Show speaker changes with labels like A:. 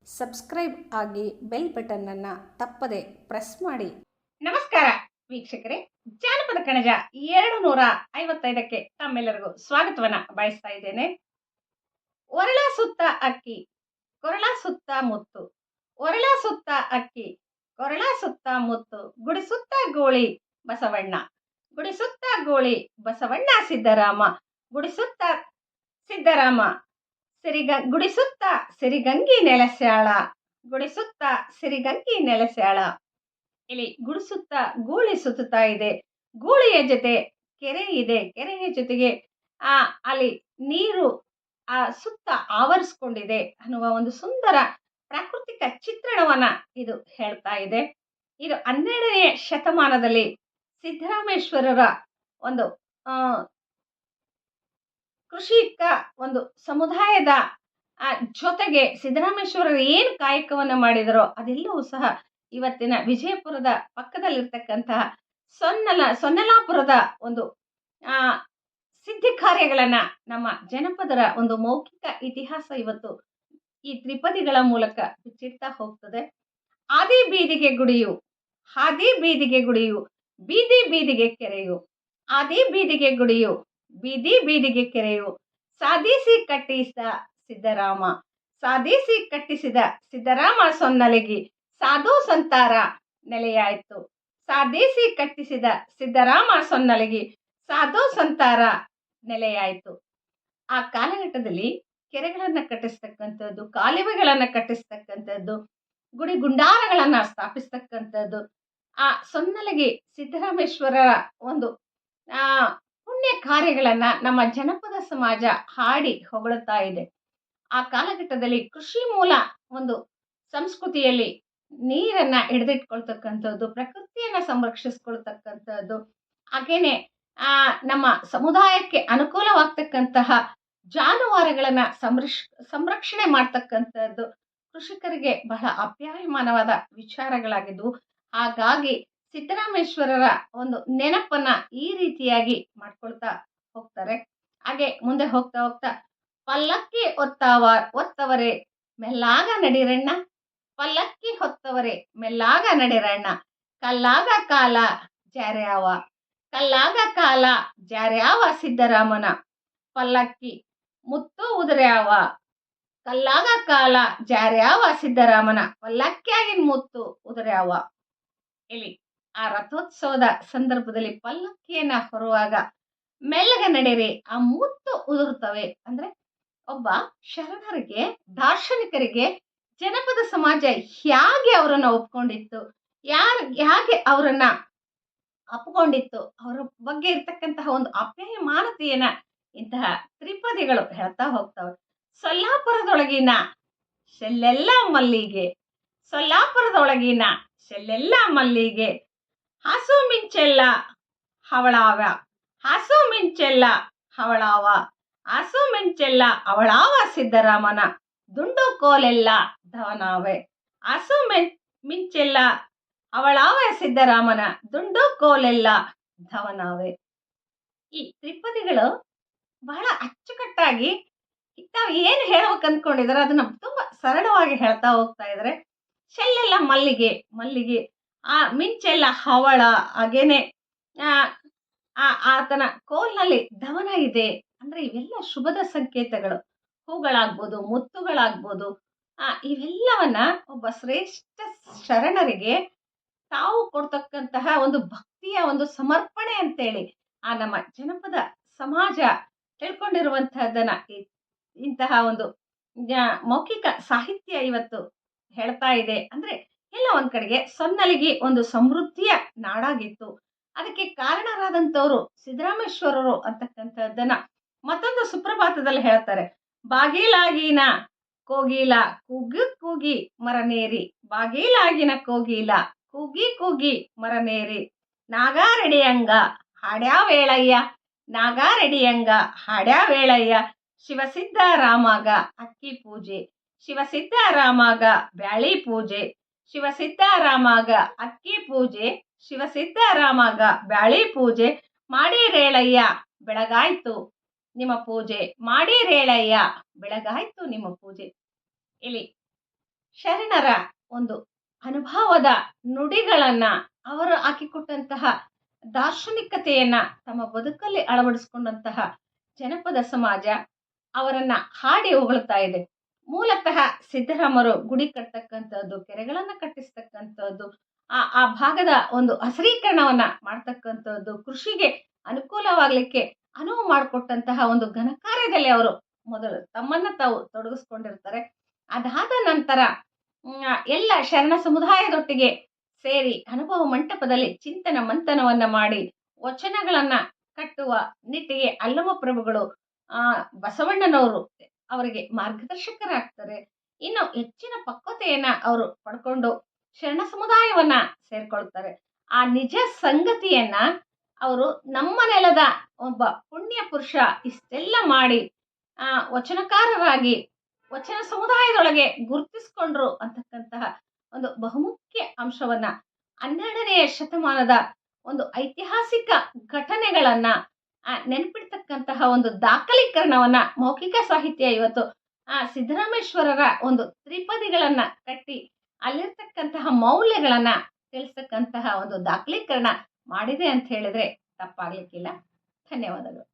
A: Subscribe ಆಗಿ bell ಬಟನ್ನನ್ನು ತಪ್ಪದೆ press ಮಾಡಿ.
B: ನಮಸ್ಕಾರ ವೀಕ್ಷಕರೇ, ಜಾನಪದ ಕಣಜ 255ಕ್ಕೆ ತಮ್ಮೆಲ್ಲರಿಗೂ ಸ್ವಾಗತವನ್ನ ಬಯಸ್ತಾ ಇದ್ದೇನೆ. ಒರಳ ಸುತ್ತ ಅಕ್ಕಿ ಕೊರಳ ಸುತ್ತ ಮುತ್ತು, ಒರಳ ಸುತ್ತ ಅಕ್ಕಿ ಕೊರಳ ಸುತ್ತ ಮುತ್ತು, ಗುಡಿ ಸುತ್ತ ಗೋಳಿ ಬಸವಣ್ಣ, ಗುಡಿ ಸುತ್ತ ಗೋಳಿ ಬಸವಣ್ಣ ಸಿದ್ದರಾಮ, ಗುಡಿ ಸುತ್ತ ಸಿದ್ದರಾಮ ಗುಡಿ ಸುತ್ತ ಸಿರಿಗಂಗಿ ನೆಲೆಸ್ಯಾಳ, ಗುಡಿ ಸುತ್ತ ಸಿರಿಗಂಗಿ ನೆಲೆಸ್ಯಾಳ. ಇಲ್ಲಿ ಗುಡಿಸುತ್ತ ಗೂಳಿ ಸುತ್ತಾ ಇದೆ, ಗೂಳಿಯ ಜೊತೆ ಕೆರೆ ಇದೆ, ಕೆರೆಯ ಜೊತೆಗೆ ಅಲ್ಲಿ ನೀರು ಸುತ್ತ ಆವರಿಸ್ಕೊಂಡಿದೆ ಅನ್ನುವ ಒಂದು ಸುಂದರ ಪ್ರಾಕೃತಿಕ ಚಿತ್ರಣವನ್ನ ಇದು ಹೇಳ್ತಾ ಇದೆ. ಇದು 12ನೇ ಶತಮಾನದಲ್ಲಿ ಸಿದ್ದರಾಮೇಶ್ವರರ ಒಂದು ಕೃಷಿಕ ಒಂದು ಸಮುದಾಯದ ಜೊತೆಗೆ ಸಿದ್ದರಾಮೇಶ್ವರರು ಏನು ಕಾಯಕವನ್ನ ಮಾಡಿದರೋ ಅದೆಲ್ಲವೂ ಸಹ ಇವತ್ತಿನ ವಿಜಯಪುರದ ಪಕ್ಕದಲ್ಲಿರ್ತಕ್ಕಂತಹ ಸೊನ್ನಲಾಪುರದ ಒಂದು ಸಿದ್ಧಿ ಕಾರ್ಯಗಳನ್ನ ನಮ್ಮ ಜನಪದರ ಒಂದು ಮೌಖಿಕ ಇತಿಹಾಸ ಇವತ್ತು ಈ ತ್ರಿಪದಿಗಳ ಮೂಲಕ ಬಿಚ್ಚಿಡ್ತಾ ಹೋಗ್ತದೆ. ಆದಿ ಬೀದಿಗೆ ಗುಡಿಯು, ಹಾದಿ ಬೀದಿಗೆ ಗುಡಿಯು, ಬೀದಿ ಬೀದಿಗೆ ಕೆರೆಯು, ಆದಿ ಬೀದಿಗೆ ಗುಡಿಯು, ಬೀದಿ ಬೀದಿಗೆ ಕೆರೆಯು, ಸಾಧಿಸಿ ಕಟ್ಟಿಸಿದ ಸಿದ್ದರಾಮ, ಸಾಧಿಸಿ ಕಟ್ಟಿಸಿದ ಸಿದ್ದರಾಮ ಸೊನ್ನಲಿಗಿ, ಸಾಧು ಸಂತಾರ ನೆಲೆಯಾಯಿತು, ಸಾಧಿಸಿ ಕಟ್ಟಿಸಿದ ಸಿದ್ದರಾಮ ಸೊನ್ನಲಿಗಿ, ಸಾಧು ಸಂತಾರ ನೆಲೆಯಾಯಿತು. ಆ ಕಾಲಘಟ್ಟದಲ್ಲಿ ಕೆರೆಗಳನ್ನ ಕಟ್ಟಿಸ್ತಕ್ಕಂಥದ್ದು, ಕಾಲುವೆಗಳನ್ನ ಕಟ್ಟಿಸ್ತಕ್ಕಂಥದ್ದು, ಗುಡಿ ಗುಂಡಾರಗಳನ್ನ ಸ್ಥಾಪಿಸ್ತಕ್ಕಂಥದ್ದು ಆ ಸೊನ್ನಲಿಗಿ ಸಿದ್ದರಾಮೇಶ್ವರರ ಒಂದು ಪುಣ್ಯ ಕಾರ್ಯಗಳನ್ನ ನಮ್ಮ ಜನಪದ ಸಮಾಜ ಹಾಡಿ ಹೊಗಳುತ್ತಾ ಇದೆ. ಆ ಕಾಲಘಟ್ಟದಲ್ಲಿ ಕೃಷಿ ಮೂಲ ಒಂದು ಸಂಸ್ಕೃತಿಯಲ್ಲಿ ನೀರನ್ನ ಹಿಡಿದಿಟ್ಕೊಳ್ತಕ್ಕಂಥದ್ದು, ಪ್ರಕೃತಿಯನ್ನ ಸಂರಕ್ಷಿಸ್ಕೊಳ್ತಕ್ಕಂಥದ್ದು, ಹಾಗೇನೆ ನಮ್ಮ ಸಮುದಾಯಕ್ಕೆ ಅನುಕೂಲವಾಗ್ತಕ್ಕಂತಹ ಜಾನುವಾರುಗಳನ್ನ ಸಂರಕ್ಷಣೆ ಮಾಡ್ತಕ್ಕಂಥದ್ದು ಕೃಷಿಕರಿಗೆ ಬಹಳ ಅಪ್ಯಾಯಮಾನವಾದ ವಿಚಾರಗಳಾಗಿದ್ವು. ಹಾಗಾಗಿ ಸಿದ್ದರಾಮೇಶ್ವರರ ಒಂದು ನೆನಪನ್ನ ಈ ರೀತಿಯಾಗಿ ಮಾಡ್ಕೊಳ್ತಾ ಹೋಗ್ತಾರೆ. ಹಾಗೆ ಮುಂದೆ ಹೋಗ್ತಾ ಹೋಗ್ತಾ ಪಲ್ಲಕ್ಕಿ ಒತ್ತವರೆ ಮೆಲ್ಲಾಗ ನಡಿರಣ್ಣ, ಪಲ್ಲಕ್ಕಿ ಹೊತ್ತವರೆ ಮೆಲ್ಲಾಗ ನಡಿರಣ್ಣ, ಕಲ್ಲಾಗ ಕಾಲ ಜಾರ್ಯಾವ, ಕಲ್ಲಾಗ ಕಾಲ ಜಾರ್ಯಾವ ಸಿದ್ದರಾಮನ, ಪಲ್ಲಕ್ಕಿ ಮುತ್ತು ಉದುರ್ಯಾವ, ಕಲ್ಲಾಗ ಕಾಲ ಜಾರ್ಯಾವ ಸಿದ್ದರಾಮನ, ಪಲ್ಲಕ್ಕಿಯಾಗಿನ ಮುತ್ತು ಉದುರ್ಯಾವ. ಇಲ್ಲಿ ಆ ರಥೋತ್ಸವದ ಸಂದರ್ಭದಲ್ಲಿ ಪಲ್ಲಕ್ಕಿಯನ್ನ ಹೊರುವಾಗ ಮೆಲ್ಲಗ ನಡೀರಿ, ಆ ಮುತ್ತು ಉದುರ್ತವೆ. ಅಂದ್ರೆ ಒಬ್ಬ ಶರಣರಿಗೆ, ದಾರ್ಶನಿಕರಿಗೆ ಜನಪದ ಸಮಾಜ ಹೇಗೆ ಅವರನ್ನ ಒಪ್ಕೊಂಡಿತ್ತು, ಹೇಗೆ ಅವರನ್ನ ಅಪ್ಕೊಂಡಿತ್ತು, ಅವರ ಬಗ್ಗೆ ಇರ್ತಕ್ಕಂತಹ ಒಂದು ಅಪ್ಯಾಯಮಾನತೆಯನ್ನ ಇಂತಹ ತ್ರಿಪದಿಗಳು ಹೇಳ್ತಾ ಹೋಗ್ತವೆ. ಸೊಲ್ಲಾಪುರದೊಳಗಿನ ಶೆಲ್ಲೆಲ್ಲ ಮಲ್ಲಿಗೆ, ಸೊಲ್ಲಾಪುರದೊಳಗಿನ ಶೆಲ್ಲೆಲ್ಲ ಮಲ್ಲಿಗೆ, ಹಾಸು ಮಿಂಚೆಲ್ಲ ಹವಳಾವ, ಹಾಸು ಮಿಂಚೆಲ್ಲ ಹವಳಾವ, ಹಾಸು ಮಿಂಚೆಲ್ಲ ಅವಳಾವ ಸಿದ್ದರಾಮನ, ದುಂಡು ಕೋಲೆಲ್ಲ ಧವನಾವೆ, ಹಾಸು ಮಿಂಚೆಲ್ಲ ಅವಳಾವ ಸಿದ್ದರಾಮನ, ದುಂಡು ಕೋಲೆಲ್ಲ ಧವನಾವೆ. ಈ ತ್ರಿಪದಿಗಳು ಬಹಳ ಅಚ್ಚುಕಟ್ಟಾಗಿ ತಾವು ಏನು ಹೇಳ್ಬೇಕು ಅಂದ್ಕೊಂಡಿದಾರೆ ಅದನ್ನ ತುಂಬಾ ಸರಳವಾಗಿ ಹೇಳ್ತಾ ಹೋಗ್ತಾ ಇದಾರೆ. ಶೆಲ್ಲೆಲ್ಲ ಮಲ್ಲಿಗೆ, ಮಲ್ಲಿಗೆ, ಆ ಮಿಂಚೆಲ್ಲ ಹವಳ, ಹಾಗೇನೆ ಆತನ ಕೋಲ್ನಲ್ಲಿ ಧವನ ಇದೆ. ಅಂದ್ರೆ ಇವೆಲ್ಲ ಶುಭದ ಸಂಕೇತಗಳು. ಹೂಗಳಾಗ್ಬೋದು, ಮುತ್ತುಗಳಾಗ್ಬೋದು, ಇವೆಲ್ಲವನ್ನ ಒಬ್ಬ ಶ್ರೇಷ್ಠ ಶರಣರಿಗೆ ತಾವು ಕೊಡ್ತಕ್ಕಂತಹ ಒಂದು ಭಕ್ತಿಯ ಒಂದು ಸಮರ್ಪಣೆ ಅಂತೇಳಿ ಆ ನಮ್ಮ ಜನಪದ ಸಮಾಜ ತಿಳ್ಕೊಂಡಿರುವಂತಹದ್ದನ್ನ ಇಂತಹ ಒಂದು ಮೌಖಿಕ ಸಾಹಿತ್ಯ ಇವತ್ತು ಹೇಳ್ತಾ ಇದೆ. ಅಂದ್ರೆ ಎಲ್ಲ ಒಂದ್ ಕಡೆಗೆ ಸೊನ್ನಲಿಗಿ ಒಂದು ಸಮೃದ್ಧಿಯ ನಾಡಾಗಿತ್ತು. ಅದಕ್ಕೆ ಕಾರಣರಾದಂಥವ್ರು ಸಿದ್ದರಾಮೇಶ್ವರರು ಅಂತಕ್ಕಂಥದ್ದನ್ನ ಮತ್ತೊಂದು ಸುಪ್ರಭಾತದಲ್ಲಿ ಹೇಳ್ತಾರೆ. ಬಾಗಿಲಾಗಿನ ಕೋಗಿಲ ಕೂಗಿ ಕೂಗಿ ಮರನೇರಿ, ಬಾಗಿಲಾಗಿನ ಕೋಗಿಲ ಕೂಗಿ ಕೂಗಿ ಮರನೇರಿ, ನಾಗಾರೆಡಿಯಂಗ ಹಾಡ್ಯಾ ವೇಳಯ್ಯ, ನಾಗಾರೆಡಿಯಂಗ ಹಾಡ್ಯಾ ವೇಳಯ್ಯ, ಶಿವಸಿದ್ದರಾಮಗ ಅಕ್ಕಿ ಪೂಜೆ, ಶಿವಸಿದ್ದರಾಮಗ ಬ್ಯಾಳಿ ಪೂಜೆ, ಶಿವಸಿದ್ದರಾಮಗ ಅಕ್ಕಿ ಪೂಜೆ, ಶಿವಸಿದ್ದರಾಮಗ ಬ್ಯಾಳಿ ಪೂಜೆ, ಮಾಡಿರೇಳಯ್ಯ ಬೆಳಗಾಯ್ತು ನಿಮ್ಮ ಪೂಜೆ, ಮಾಡಿರೇಳಯ್ಯ ಬೆಳಗಾಯ್ತು ನಿಮ್ಮ ಪೂಜೆ. ಇಲ್ಲಿ ಶರಣರ ಒಂದು ಅನುಭವದ ನುಡಿಗಳನ್ನ, ಅವರು ಹಾಕಿಕೊಟ್ಟಂತಹ ದಾರ್ಶನಿಕತೆಯನ್ನ ತಮ್ಮ ಬದುಕಲ್ಲಿ ಅಳವಡಿಸಿಕೊಂಡಂತಹ ಜನಪದ ಸಮಾಜ ಅವರನ್ನ ಹಾಡಿ ಹೊಗಳ್ತಾ ಇದೆ. ಮೂಲತಃ ಸಿದ್ದರಾಮರು ಗುಡಿ ಕಟ್ಟತಕ್ಕಂಥದ್ದು, ಕೆರೆಗಳನ್ನ ಕಟ್ಟಿಸ್ತಕ್ಕಂಥದ್ದು, ಆ ಭಾಗದ ಒಂದು ಹಸರೀಕರಣವನ್ನ ಮಾಡ್ತಕ್ಕಂಥದ್ದು, ಕೃಷಿಗೆ ಅನುಕೂಲವಾಗ್ಲಿಕ್ಕೆ ಅನುವು ಮಾಡಿಕೊಟ್ಟಂತಹ ಒಂದು ಘನ ಕಾರ್ಯದಲ್ಲಿ ಅವರು ಮೊದಲು ತಮ್ಮನ್ನ ತಾವು ತೊಡಗಿಸ್ಕೊಂಡಿರ್ತಾರೆ. ಅದಾದ ನಂತರ ಎಲ್ಲ ಶರಣ ಸಮುದಾಯದೊಟ್ಟಿಗೆ ಸೇರಿ ಅನುಭವ ಮಂಟಪದಲ್ಲಿ ಚಿಂತನ ಮಂಥನವನ್ನ ಮಾಡಿ ವಚನಗಳನ್ನ ಕಟ್ಟುವ ನಿಟ್ಟಿಗೆ ಅಲ್ಲಮ ಪ್ರಭುಗಳು ಬಸವಣ್ಣನವರು ಅವರಿಗೆ ಮಾರ್ಗದರ್ಶಕರಾಗ್ತಾರೆ. ಇನ್ನು ಹೆಚ್ಚಿನ ಪಕ್ವತೆಯನ್ನ ಅವರು ಪಡ್ಕೊಂಡು ಶರಣ ಸಮುದಾಯವನ್ನ ಸೇರ್ಕೊಳ್ತಾರೆ. ಆ ನಿಜ ಸಂಗತಿಯನ್ನ ಅವರು ನಮ್ಮ ನೆಲದ ಒಬ್ಬ ಪುಣ್ಯ ಪುರುಷ ಇಷ್ಟೆಲ್ಲ ಮಾಡಿ ವಚನಕಾರರಾಗಿ ವಚನ ಸಮುದಾಯದೊಳಗೆ ಗುರುತಿಸ್ಕೊಂಡ್ರು ಅಂತಕ್ಕಂತಹ ಒಂದು ಬಹುಮುಖ್ಯ ಅಂಶವನ್ನ 12ನೇ ಶತಮಾನದ ಒಂದು ಐತಿಹಾಸಿಕ ಘಟನೆಗಳನ್ನ ನೆನಪಿಡ್ತಕ್ಕಂತಹ ಒಂದು ದಾಖಲೀಕರಣವನ್ನ ಮೌಖಿಕ ಸಾಹಿತ್ಯ ಇವತ್ತು ಸಿದ್ದರಾಮೇಶ್ವರರ ಒಂದು ತ್ರಿಪದಿಗಳನ್ನ ಕಟ್ಟಿ ಅಲ್ಲಿರ್ತಕ್ಕಂತಹ ಮೌಲ್ಯಗಳನ್ನ ತಿಳಿಸ್ತಕ್ಕಂತಹ ಒಂದು ದಾಖಲೀಕರಣ ಮಾಡಿದೆ ಅಂತ ಹೇಳಿದ್ರೆ ತಪ್ಪಾಗ್ಲಿಕ್ಕಿಲ್ಲ. ಧನ್ಯವಾದಗಳು.